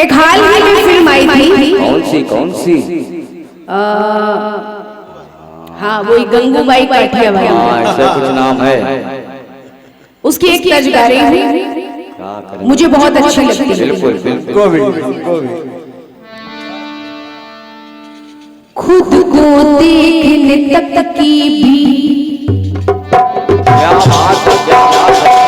एक हाल ही में फिल्म आई थी। कौन सी? हाँ वही गंगूबाई काठियावाड़ी। ऐसा कुछ नाम है। उसकी एक तर्जगारी हुई, मुझे बहुत अच्छी लगती है। बिल्कुल। खुद को देखने तक की भी क्या बात है, क्या बात है।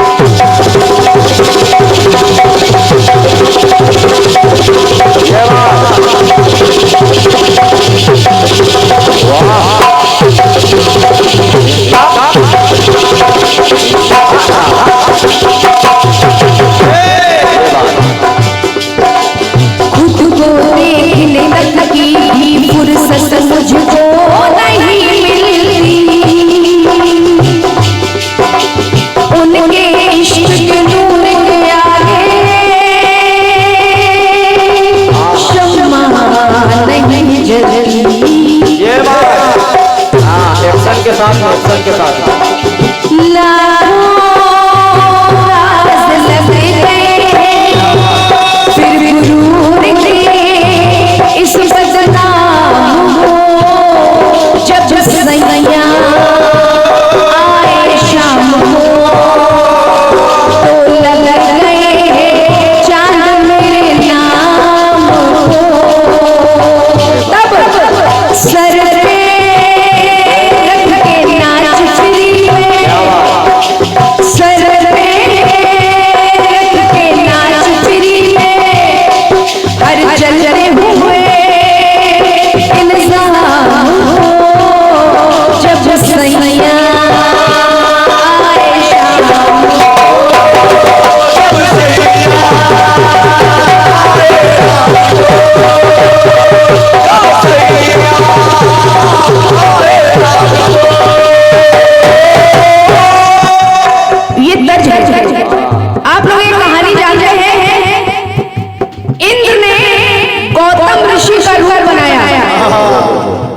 खुद को देखने तक की भी फुर्सत मुझको नहीं मिलती, उनके इश्क के नूर के आगे शम्मा नहीं जलती। ये बात, हाँ एक्शन के साथ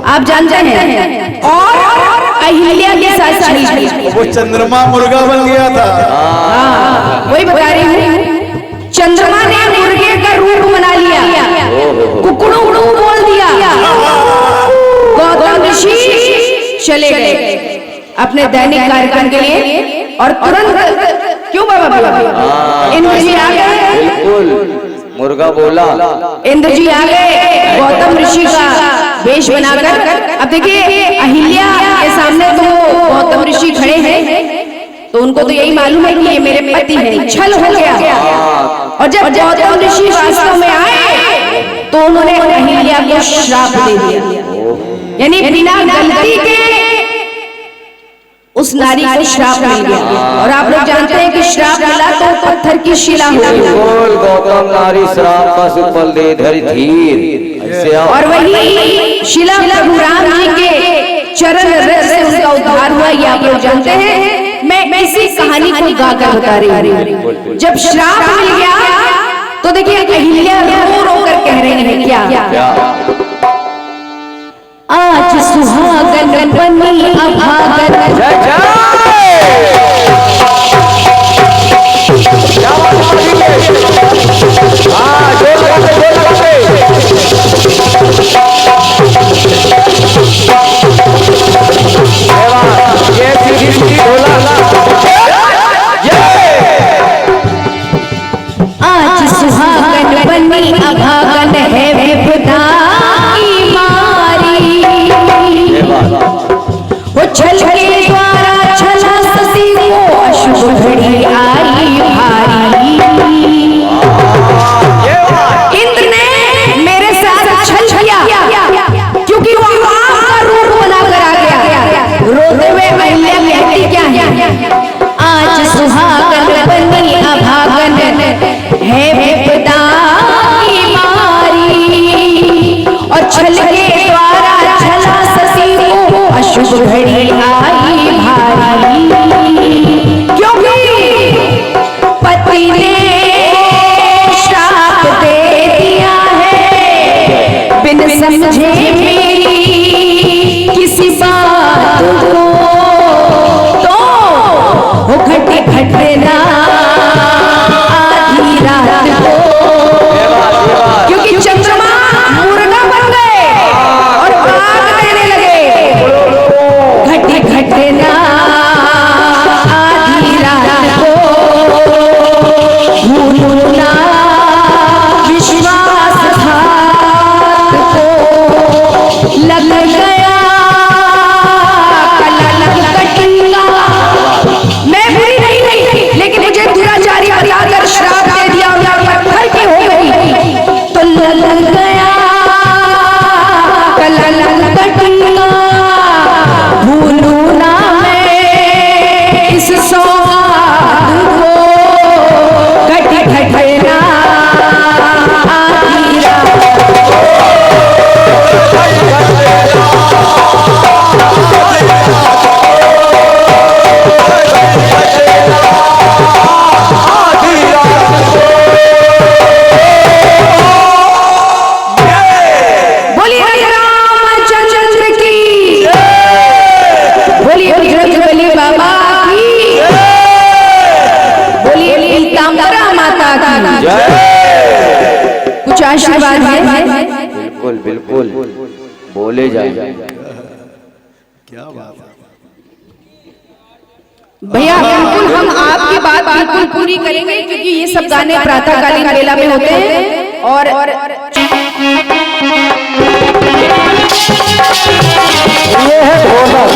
आप जानते हैं, और अहिल्या के साथ चली। वो चंद्रमा मुर्गा बन गया था। वही बता रही हूँ, चंद्रमा ने मुर्गे का रूप बना लिया, कुकड़ू बोल दिया। गौतम ऋषि चले गए अपने दैनिक कार्यक्रम के लिए, और तुरंत क्यों बाबा इंद्र जी आ गए। बिल्कुल, मुर्गा बोला, इंद्र जी आ गए गौतम ऋषि का वेश बनाकर। अब देखिए अहिल्या के सामने तो गौतम ऋषि खड़े हैं, तो उनको तो यही मालूम है कि ये मेरे पति हैं, छल हो गया। और जब गौतम ऋषि वास्तव में आए तो उन्होंने अहिल्या को श्राप दे दिया, यानी बिना गलती के उस नारी को श्राप मिल गया। और आप लोग जानते हैं कि श्राप मिला तो पत्थर की शिला हो गई। गौतम नारी श्राप का सुफल दे धरि धीर। और वही शिला प्रभु राम जी के चरण रज से उनका उद्धार हुआ, ये आप लोग जानते हैं। मैं इसी कहानी को गाकर बता रही हूँ। जब श्राप मिल गया तो देखिए अहिल्या रो रो कर कह रही है क्या, आज सुहागन बनी अभागन। आज सुहागन बनी अभागन है विपदा की मारी, वो छल के द्वारा छला सती को अशुभ घड़ी आई भारी। इंद्र ने मेरे साथ छल किया, क्योंकि वो आग का रूप बनाकर आ गया। रोते हुए अहिल्या कहती क्या है, आज सुहागन बनी अभागन है विपदा की मारी, और छल के द्वारा छला सती को अशुभ घड़ी आई भारी। क्योंकि पति ने श्राप दे दिया है, बिन समझे मेरी किसी बात को, तो वो घटे ना आधी रात को। आशीर्वाद है। बिल्कुल बिल्कुल बोले जाए। क्या बात है। भैया बिल्कुल हम आपकी बात बिल्कुल पूरी करेंगे, क्योंकि ये सब गाने प्रातःकालीन वेला में होते हैं और ये है ढोलक।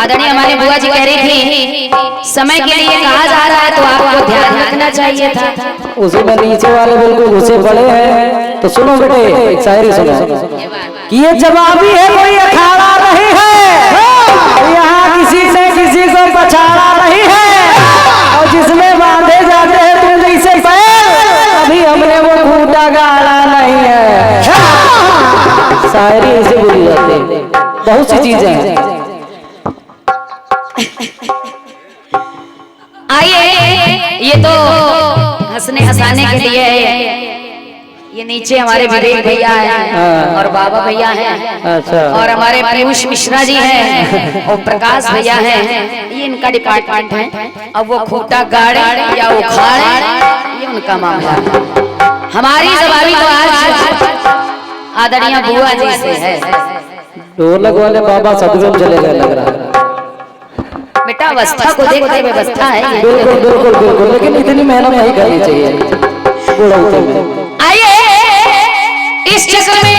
आदरणीय हमारे बुआ जी कह रही थी समय के लिए कहा जा रहा है तो आपको ध्यान रखना चाहिए था। उसी में नीचे वाले बिल्कुल घुसे पड़े हैं। तो सुनो बेटे, एक शायरी सुनो कि ये जवाबी है कोई अखाड़ा नहीं है, यहाँ किसी से किसी को पछाड़ा नहीं है, और जिसमें बांधे जाते हैं तुम जैसे पैर अभी हमने वो खूंटा गाड़ा नहीं है। शायरी ऐसे बोली जाती है, बहुत सी चीजें हैं। आइए, ये तो हंसने हंसाने के लिए है। ये नीचे हमारे विवेक भैया हैं और बाबा भैया हैं, अच्छा, और हमारे पीयूष मिश्रा जी हैं और प्रकाश भैया हैं। ये इनका डिपार्टमेंट है। अब वो खूंटा गाड़े या उखाड़े ये उनका मामला है। हमारी जवाबी तो आज आदरणीय बुआ जी से है। ढोलक वाले बाबा सदगम चले गए लग रहा है। बेटा अवस्था को देखते व्यवस्था है। बिल्कुल बिल्कुल बिल्कुल, लेकिन इतनी मेहनत नहीं करनी चाहिए बुढ़ौती में। आइए, इस चक्र में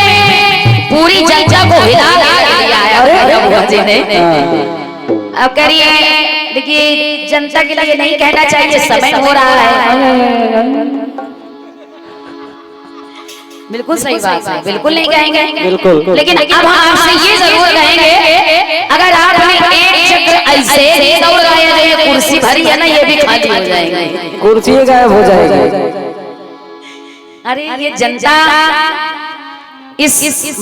पूरी जनता को हिला दिया है बुआ जी ने। अब करिए, देखिए जनता के लिए नहीं कहना चाहिए, समय हो रहा है। बिल्कुल सही बात है, बिल्कुल नहीं कहेंगे, बिल्कुल। लेकिन अब हम आपसे ये जरूर कहेंगे, अगर आपने एक चक्र ऐसे दौड़ाया जो ये कुर्सी भरी है ना, ये भी खाली हो जाएगी, कुर्सी गायब हो जाएगी। अरे ये जनता इस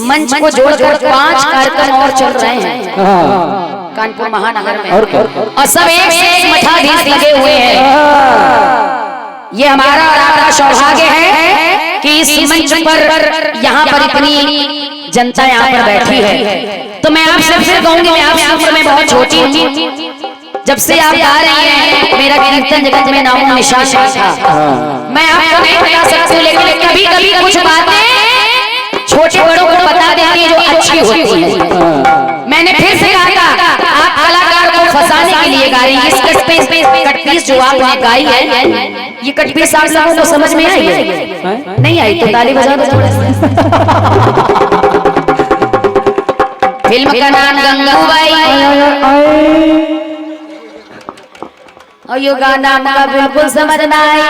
मंच को जोड़कर 5 कार्यक्रम और चल रहे हैं कानपुर महानगर में, और सब एक से एक मठाधीश लगे हुए हैं। ये हमारा और आपका सौभाग्य है कि इस मंच पर यहाँ पर इतनी जनता यहाँ पर बैठी है। तो मैं आपसे फिर कहूंगी, मैं आपसे उम्र में बहुत छोटी हूँ, जब से आप गा रही हैं मेरा कीर्तन जगत में नाम निशान था। मैं आपको नहीं बता सकती, लेकिन कभी कभी कुछ बातें छोटे बड़ों को बता देती है जो अच्छी होती है। मैंने फिर से कहा था, आप कलाकार को फंसाने के लिए गा रही हैं। इस कटपीस जो आपने गाई है, ये कटपीस आप लोगों को समझ में आई है? नहीं आई तो ताली बजा दो थोड़ा सा। फिल्म का नाम गंगूबाई और ये गाना आपका बिल्कुल समझ ना आए।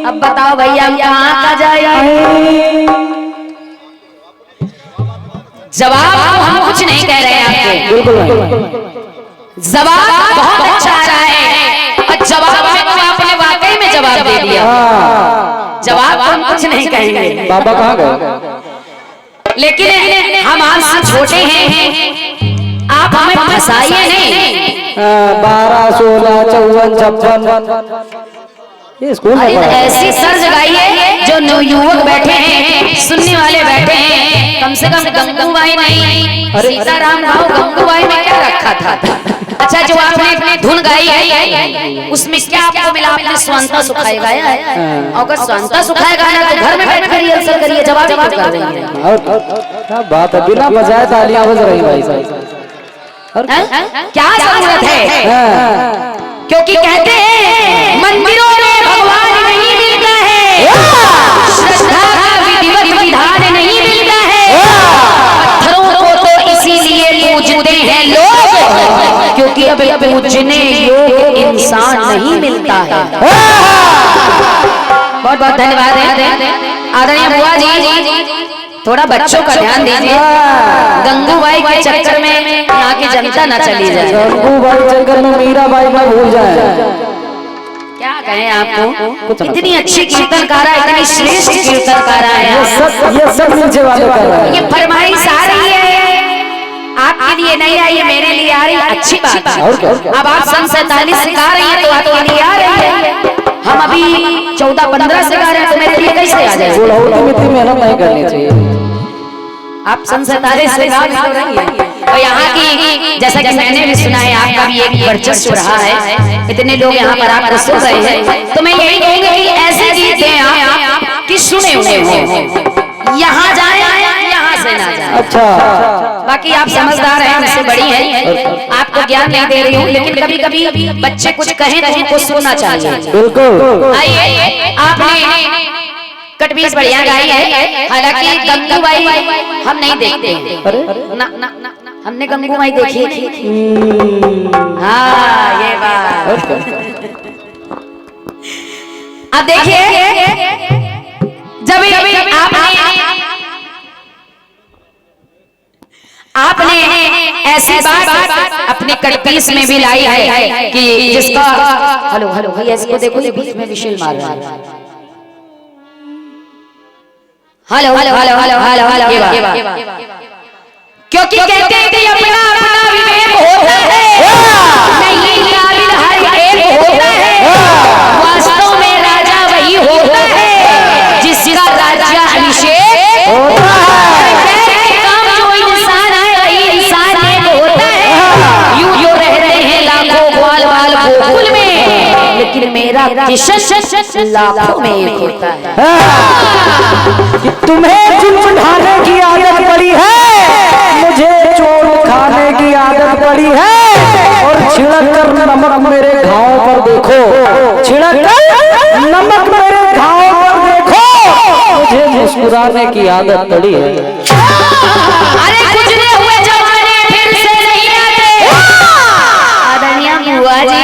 अब बताओ भैया कहाँ का जाए? जवाब हम कुछ नहीं कह रहे हैं आपको, जवाब बहुत अच्छा आ रहा है, और जवाब में आपने वाकई में जवाब दे दिया। जवाब हम कुछ नहीं कहेंगे। बाबा कहाँ गए? लेकिन हम आपसे छोटे हैं, आप हमें फंसाइए नहीं। 12, 16, 54, 56 ये स्कूल ऐसी सर्ज गाइए जो युवक बैठे हैं, सुनने वाले बैठे हैं, कम कम से कम गंगूबाई नहीं, सीताराम राव गंगूबाई में क्या रखा था? अच्छा, जो आपने धुन गाई है उसमें क्या आपको मिला? आपने स्वांता सुखाए गाया है। अगर स्वांता सुखाए गाना तो घर में बैठ कर रिहर्सल करिए, जवाब कर रही है। और क्या बात है, बिना बजाए तालियां बज रही भाई साहब। और क्या जरूरत है? क्योंकि कहते हैं मंदिरों में भगवान नहीं मिलता है, श्रद्धा का विधिवत विधान नहीं मिलता है, पत्थरों को तो इसीलिए पूजते हैं लोग क्योंकि अब पूजने योग्य इंसान नहीं मिलता है। बहुत बहुत धन्यवाद है आदरणीय बुआ जी। थोड़ा बच्चों का ध्यान दीजिए, गंगूबाई के चक्कर में यहाँ की जनता न चली जाए। गंगूबाई चक्कर में मीराबाई न भूल जाए। क्या कहें आपको, इतनी अच्छी कीर्तनकारा, इतनी श्रेष्ठ कीर्तनकारा है। ये सब नीचे वाले कर रहे हैं। ये फरमाइश आ रही है, आपके लिए नहीं आई है, मेरे लिए आ रही है, अच्छी बात है। अब आप सन 47 से गा रही है तो आपके लिए आ रही है। हम अभी 14-15 से गा रहे हैं तो मेरे लिए कैसे आ जाए? इतनी मेहनत नहीं करनी चाहिए। आप सन 47 से गा रही है और यहाँ की, जैसा कि मैंने भी सुना है, आपका भी एक वर्चस्व रहा है, इतने लोग यहाँ पर आपको सुन रहे हैं, तो मैं यही कहूँगी कि ऐसे गीत हैं आप कि सुने हुए हो, यहाँ जाए यहाँ से ना जाए। अच्छा, बाकी आप समझदार हैं, मुझसे बड़ी हैं, आपको ज्ञान नहीं दे रही हूँ, लेकिन कभी कभी बच्चे कुछ कहें तो उनको सुनना चाहिए। बिल्कुल। आइए, आपने कटबीस बढ़िया गाई है, हालांकि गंगूबाई हम नहीं देखते ना, हमने गंगूबाई देखी थी। हाँ, ये बात। अब देखिए, जब आपने ऐसी बात अपने कटपीस में भी लाई है कि जिसका हेलो भैया इसको देखो, ये बीच में विशेल मार रहा है। हेलो क्योंकि कहते हैं कि अपना विवेक होता है, नहीं काबिल हर एक होता है, वास्तव में राजा वही होता है जिसका राज्य अभिषेक होता है। काम जो इंसान है वही इंसान एक होता है। यूं रहते हैं लाखों ग्वाल गोकुल में, लेकिन मेरा किशन लाखों में एक होता है। कि तुम्हें जुल्म ढाने की आदत पड़ी है, मुझे चोट खाने की आदत पड़ी है, और छिड़क कर नमक मेरे घाव पर देखो, छिड़क कर नमक मेरे घाव पर देखो, मुझे मुस्कुराने की आदत पड़ी है। अरे गुजरे हुए जमाने फिर से नहीं आते। आदरणीय बुआ जी,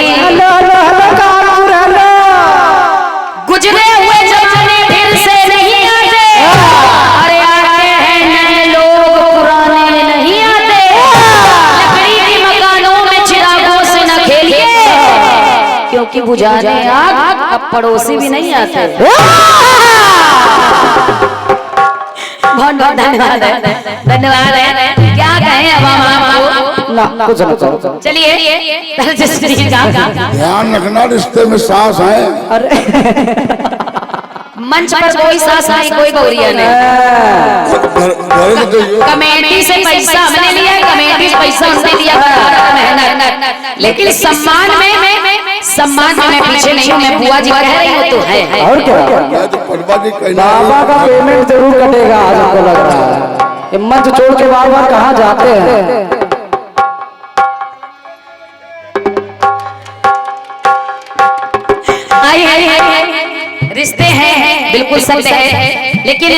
गुजरे हुए जमाने फिर से नहीं आते। अरे आते हैं नए लोग, पुराने नहीं आते। लकड़ी के मकानों में चिरागों से न खेलिए, क्योंकि बुझाने आग अब पड़ोसी भी नहीं आते। बहुत बहुत धन्यवाद है। क्या कहें अब हम आपको? ना कुछ ना, चलिए ध्यान रखना, रिश्ते में सास है। अरे मंच पर कोई सास नहीं, कोई गौरिया नहीं। कमेटी से पैसा हमने लिया, कमेटी से पैसा हमने दिया, मेहनत, लेकिन सम्मान में मैं पीछे नहीं हूँ। मैं बुआ जी कह रही हूँ तो है। और क्या, बाबा का पेमेंट जरूर कटेगा आज, हमको लग रहा है। ये मंच छोड़ के बार बार कहाँ जाते हैं? रिश्ते हैं, बिल्कुल सत्य है, लेकिन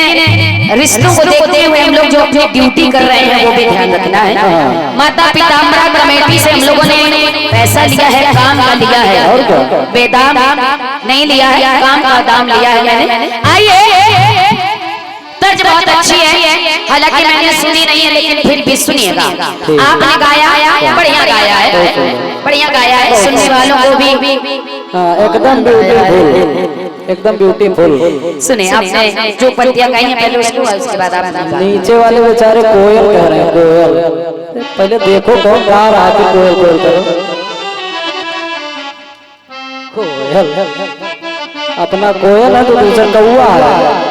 रिश्तों को देखते हुए हम लोग जो अपनी ड्यूटी कर रहे हैं वो भी ध्यान रखना है। माता पीताम्बरा कमेटी से हम लोगों ने पैसा लिया है, काम का लिया है, बेदाम नहीं लिया है, काम का दाम लिया है मैंने। आइए, तर्ज बहुत अच्छी है, हालांकि मैंने सुनी नहीं है, लेकिन फिर भी सुनिएगा। आपने गाया, बढ़िया गाया है, बढ़िया गाया है, सुनने वालों को भी एकदम ब्यूटीफुल, एकदम ब्यूटीफुल। सुने आपने जो पंक्तियां गाई हैं पहले उसके बाद आप नीचे वाले बेचारे कोयल कह रहे हैं, कोयल। पहले देखो कौन गा रहा है, कोयल कोयल करो। कोयल अपना कोयल है तो दूसरा कौआ है।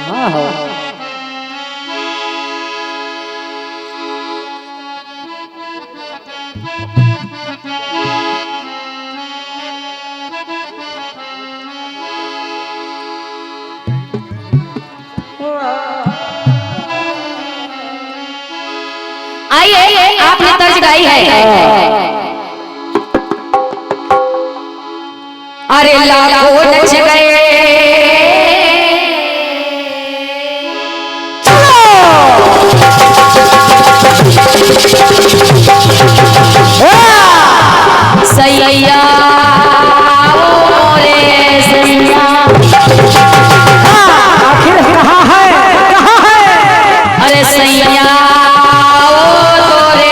हाँ हाँ आइए आपने तर्ज गाई है। अरे लाखों नच गए सैया रे सैया। आखिर कहाँ है कहाँ है? अरे सैया रे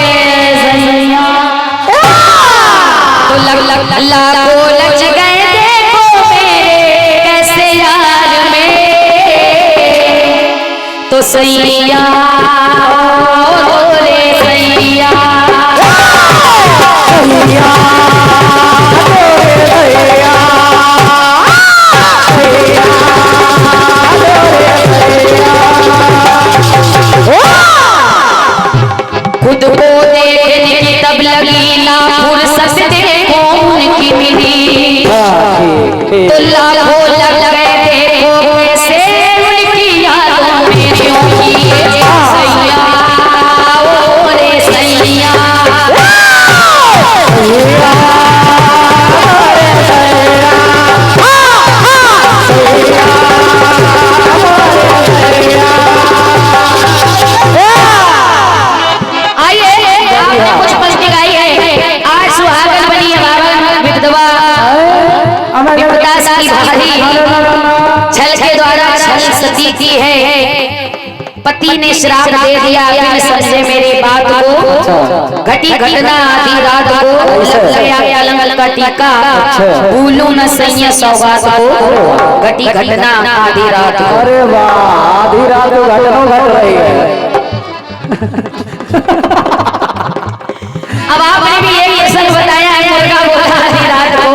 सैया। तो लग को लच गए देखो मेरे कैसे यार में। तो सैया रे सैया। खुद को देखने की तब लगी ना फुर्सत देखो उनकी मिली। तो लाखों लग गए देखो कैसे उनकी यादों में क्यों किए सैया ओ रे सैया। कुछ मस्ती गाई है। आज सुहागन बनी हमारा विधवा विपदा की भारी छल के द्वारा छल सती की है। पति ने श्राप दे दिया बिन समझे मेरी बात को। घटी घटना आधी रात को लग गया पलंग का टीका। भूलूं न सैया सौगात को। घटी घटना आधी रात को। अरे वाह आधी रात को घटना घट रही है। अब आपने भी यही प्रसंग बताया है। मुर्गा बोला आधी रात को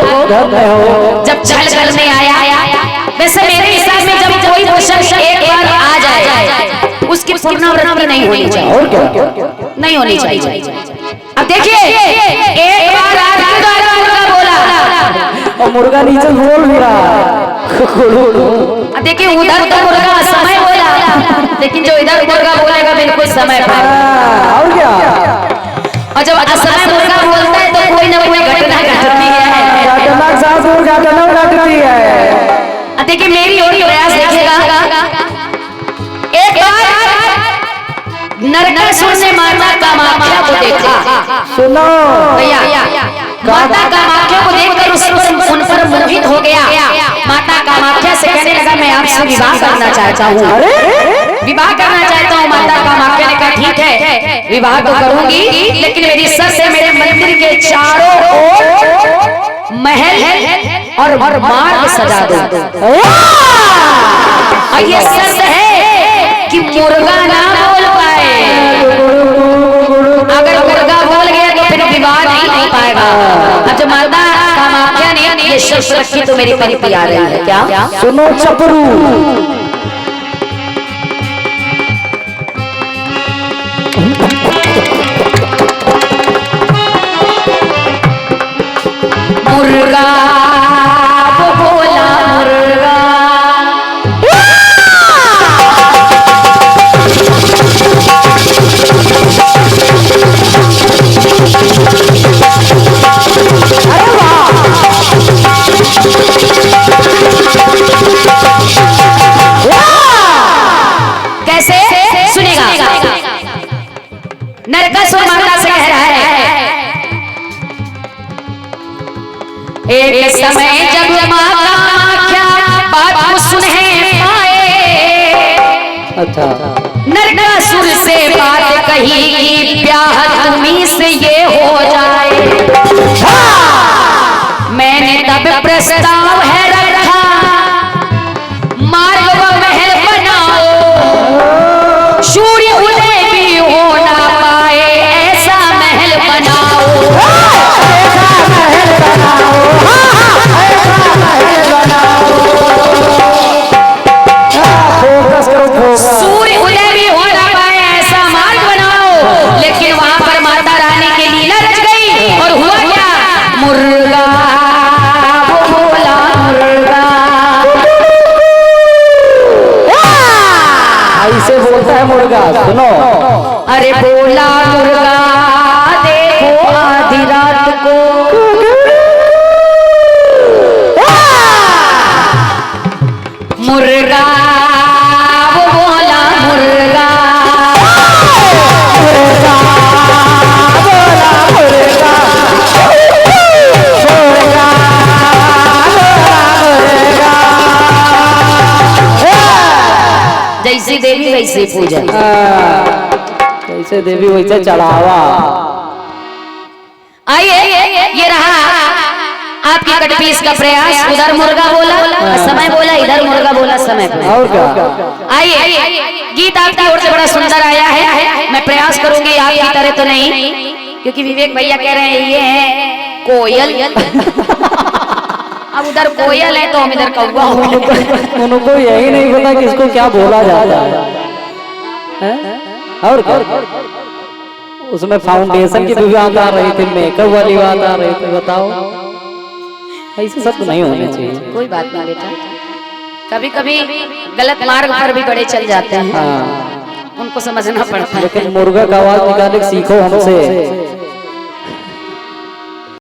जब छल करने आया। वैसे मेरे हिसाब में जब कोई प्रसंग एक बार आ जाए उसकी पुनरावृत्ति नहीं होनी चाहिए। और क्या नहीं होनी चाहिए। अब देखिए एक बार आपके द्वारा मुर्गा बोला और मुर्गा नीचे बोल भी रहा है। अब देखिए उधर तो मुर्गा समय बोला लेकिन जो इधर मुर्गा बोलेगा बिल्कुल समय पर। और क्या और जब असमय मुर्गा बोलता है तो कोई ना कोई घटना घटती है। घटना घटती है। देखिए मेरी और प्रयास देखिएगा। एक बार नरकासुर ने माता कामाख्या को देखा। सुनो भैया माता कामाख्या को देखकर उन पर मोहित हो गया। माता कामाख्या से कहने लगा मैं आपसे विवाह करना चाहता हूँ। विवाह करना चाहता हूँ। माता कामाख्या ने कहा ठीक है विवाह तो करूंगी लेकिन मेरी शर्त है मेरे मंदिर के चारों ओर महल और मार्ग सजा दो। और ये शर्त है कि मुर्गा ना बोल पाए। अगर मुर्गा बोल गया तो फिर विवाह नहीं हो पाएगा। अब जब माता कामाख्या ने ये शर्त रखी तो मेरी परी आ रही है क्या? सुनो चपरू मुर्गा वो बोला मुर्गा। कैसे सुनेगा। नरकासुर माता से कह रहा है एक समय जब माँ कामाख्या बात को सुने पाए। अच्छा नरकासुर से बात कही कि ब्याह तुम्हीं से ये हो जाए। मैंने तब प्रस्ताव है रखा मार्ग व महल बनाओ। सूर्य उदय भी हो ना पाए ऐसा महल बनाओ। फोकस मुर्गा सुनो। अरे बोला मुर्गा देखो आधी रात को, मुर्गा वो बोला मुर्गा, मुर्गा बोला मुर्गा, मुर्गा बोला मुर्गा। जैसी देवी वैसी पूजा। जैसे देवी वैसे चढ़ावा। आइए ये रहा आपकी कटपीस का प्रयास। उधर मुर्गा बोला समय बोला, इधर मुर्गा बोला समय बोला। और क्या? आइए गीत आपकी ओर से बड़ा सुंदर आया है। मैं प्रयास करूंगी आपकी तरह तो नहीं, क्योंकि विवेक भैया कह रहे हैं ये है कोयल। अब उधर कोयल है तो हम इधर कौवा हो गए। उनको यही नहीं पता किसको क्या बोला जाता है। और क्या? उसमें फाउंडेशन की भी बात आ रही थी, मेकअप वाली बात आ रही थी। बताओ ऐसे सब तो नहीं होने चाहिए। कोई बात नहीं बेटा, कभी कभी गलत मार्ग पर भी बड़े चल जाते हैं, हाँ। उनको समझना पड़ता है। लेकिन मुर्गा का आवाज निकालने सीखो हमसे।